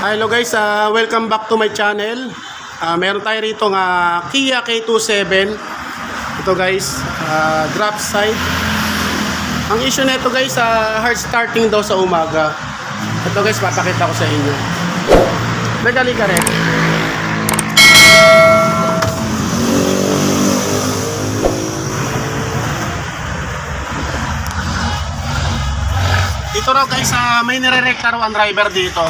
Hello guys, welcome back to my channel. Meron tayo rito nga Kia K27. Ito guys, drop side. Ang issue nito guys, hard starting daw sa umaga. Ito guys, papakita ko sa inyo. Nagali ka rin. Ito raw guys, may nire-rekta raw ang driver dito.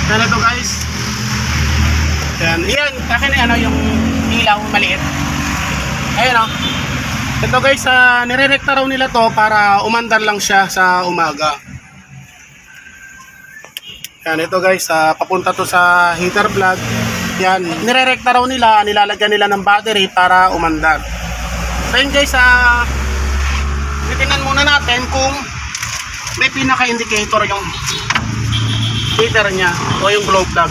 Yan ito guys. Yan, akin ano yung ilaw maliit. Ayun o. Ito guys, nire-rekta raw nila to para umandar lang siya sa umaga. Yan, ito guys, papunta to sa heater plug. Yan, nire-rekta raw nila, nilalagyan nila ng battery para umandar. So yun guys, titingnan muna natin kung may pinaka-indicator yung heater niya o yung glow plug.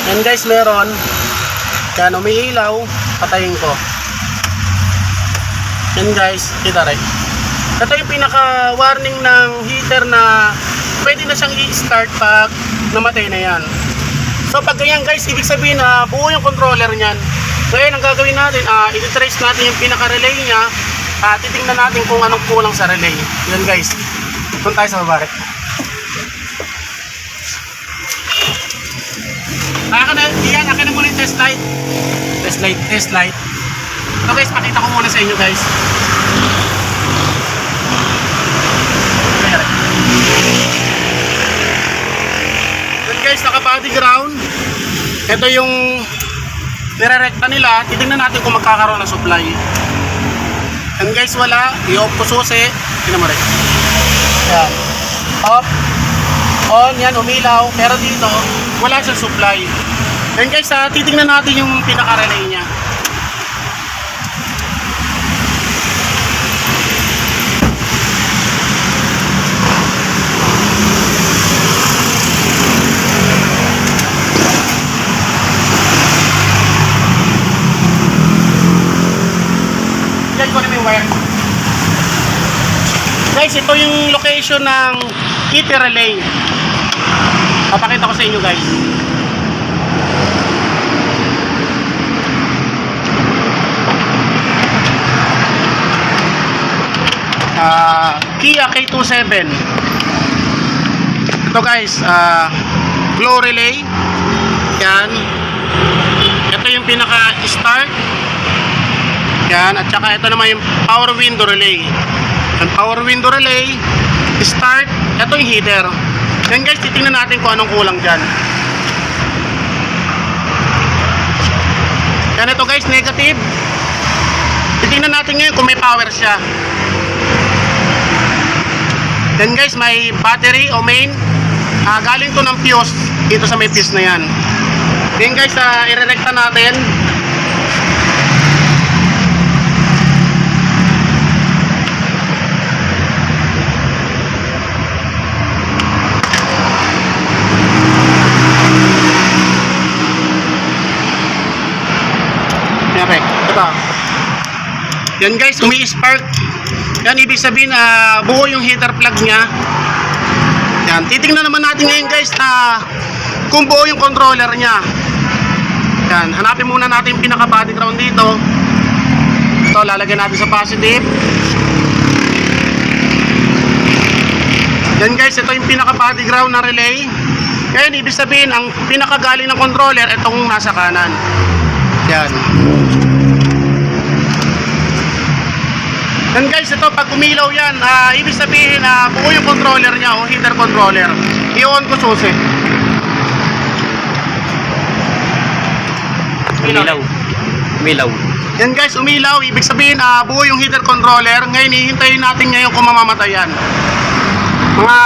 Yan guys, meron. Yan, umiilaw, patayin ko. Yan guys, kita rin. Ito yung pinaka warning ng heater na pwede na siyang i-start pag namatay na yan. So pag ganyan guys, ibig sabihin na buo yung controller niyan. So yan ang gagawin natin, i-trace natin yung pinaka relay niya. Titingnan natin kung anong kulang sa relay. Yan guys, doon tayo sa babarit. Akin na muna yung test light. Test light. Ito guys, pakita ko muna sa inyo guys. Then guys, naka body ground. Ito yung nire-rekta nila. Titingnan natin kung magkakaroon ng supply. And guys, wala. I-off ko susi. Tingnan mo rin. Yan. Off. On. Yan, umilaw. Pero dito, wala siyang supply. And guys, titingnan natin yung pinaka-relay niya. Yan ko na yung wire. Guys, ito yung location ng heater relay. Papakita ko sa inyo guys. Kia K27. Ito guys, glow relay. Yan. Ito yung pinaka start. Yan, at saka ito naman yung power window relay. Yung power window relay, start, ito yung heater. Yan guys, titingnan natin kung anong kulang dyan. Yan, ito guys, negative. Titingnan natin ngayon kung may power siya. Then guys, may battery o main. Galing to ng fuse dito sa may fuse na yan. Then guys, i-rekta natin. Yan, ito. Yan guys, umi-spark. Yan, ibig sabihin buo yung heater plug niya. Yan, titingnan naman natin ngayon guys kung buo yung controller niya. Yan, hanapin muna natin yung pinaka body ground dito. Ito, lalagyan natin sa positive. Yan guys, ito yung pinaka body ground na relay. Yan, ibig sabihin ang pinaka galing ng controller itong nasa kanan. Yan. Then guys, ito pag umilaw yan, ibig sabihin na buo yung controller niya o heater controller. I-on ko susi. Umilaw. Yan guys, umilaw. Ibig sabihin buo yung heater controller. Ngayon, hihintayin natin ngayon kung mamamatay yan. Mga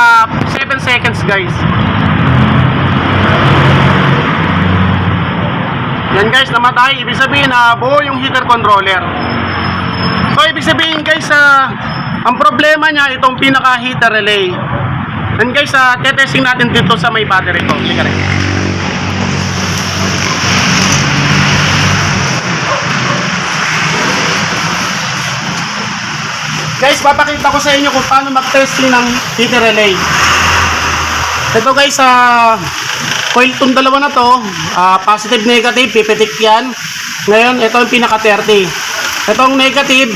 7 seconds guys. Yan guys, namatay. Ibig sabihin buo yung heater controller. So ibig sabihin guys, Ang problema niya, itong pinaka heater relay. And guys, tetesting natin dito sa may battery ko. Sige rin. Guys, papakita ko sa inyo kung paano mag-testing ng heater relay. Ito guys, coil itong dalawa na to, positive negative, pipitik yan. Ngayon, ito yung pinaka 30. Itong negative,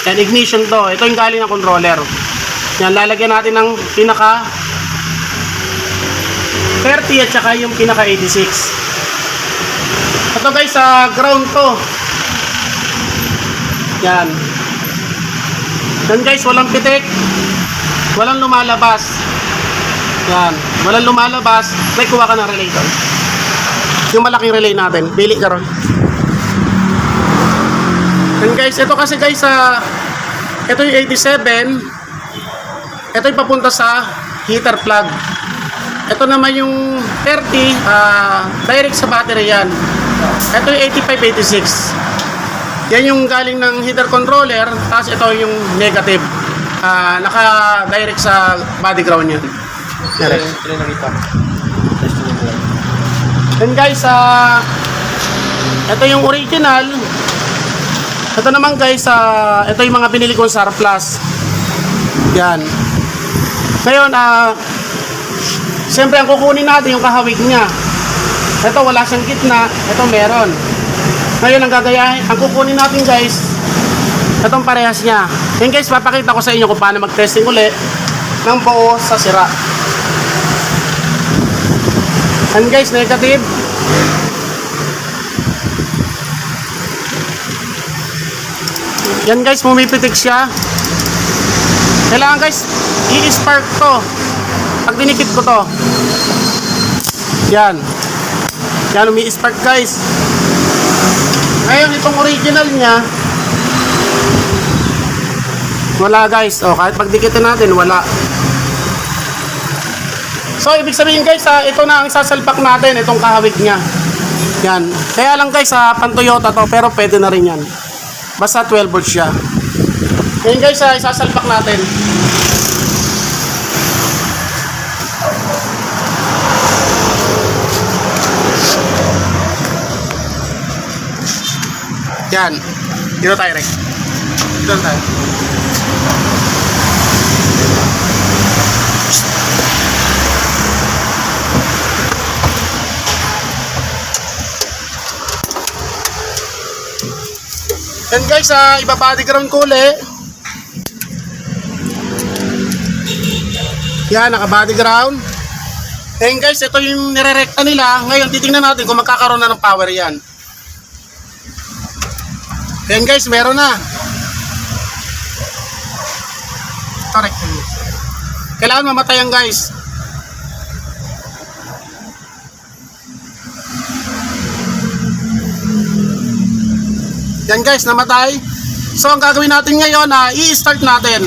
yan, ignition to. Ito yung galing ng controller. Yan, lalagyan natin ng pinaka 30 at saka yung pinaka 86. Ito guys, ground to. Yan. Yan guys, walang pitik, walang lumalabas. Yan, walang lumalabas. May kuha ka ng relay doon. Yung malaking relay natin, pili ka ron. And guys, ito kasi guys, ito yung 87. Ito yung papunta sa heater plug. Ito naman yung 30, direct sa battery yan. Ito yung 85, 86. Yan yung galing ng heater controller. Tapos ito yung negative, naka-direct sa body ground yan. Then guys, ito yung original. Ito naman guys, ito yung mga binili kong surplus. Yan. Ngayon, siyempre ang kukunin natin yung kahawig niya. Ito wala siyang gitna, ito meron. Ngayon ang gagayahin, ang kukunin natin guys, itong parehas niya. Yan guys, papakita ko sa inyo kung paano mag-testing ulit ng buo sa sira. And guys, negative. Yan guys, pumipitik siya. Kailangan guys, i-spark to. Pag dinikit ko to, yan. Yan, umi-spark guys. Ngayon, itong original niya, wala guys. O, kahit pagdikitin natin, wala. So, ibig sabihin guys, ito na ang sasalpak natin, itong kahawig niya. Yan. Kaya lang guys, pan Toyota to, pero pwede na rin yan. Basta 12 volts siya. Ngayon guys, isasalpak natin. Yan. Dito tayo, Rex. Dito tayo. Yan guys, ibabody ground ko ulit. Yan, naka-body ground. Yan guys, ito yung nirerekta nila. Ngayon, titingnan natin kung magkakaroon na ng power yan. Yan guys, meron na. Correct. Kailangan mamatayan guys. Yan guys, namatay. So ang gagawin natin ngayon, i-start natin.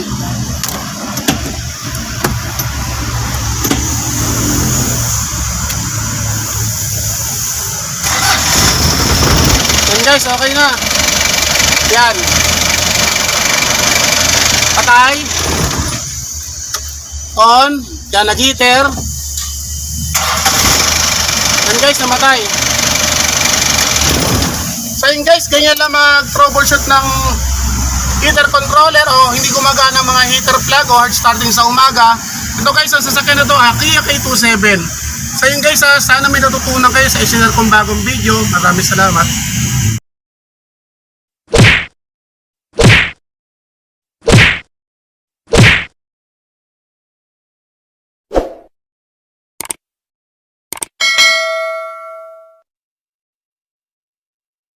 Yan guys, okay na. Yan. Patay. On. Yan, nag-heater. Yan guys, namatay. So yun guys, ganyan lang mag-troubleshoot ng heater controller o hindi gumagana ng mga heater plug o hard starting sa umaga. Ito guys, ang sasakyan na ito, Kia K27. So yun guys, sana may natutunan kayo sa isinare kong bagong video. Maraming salamat.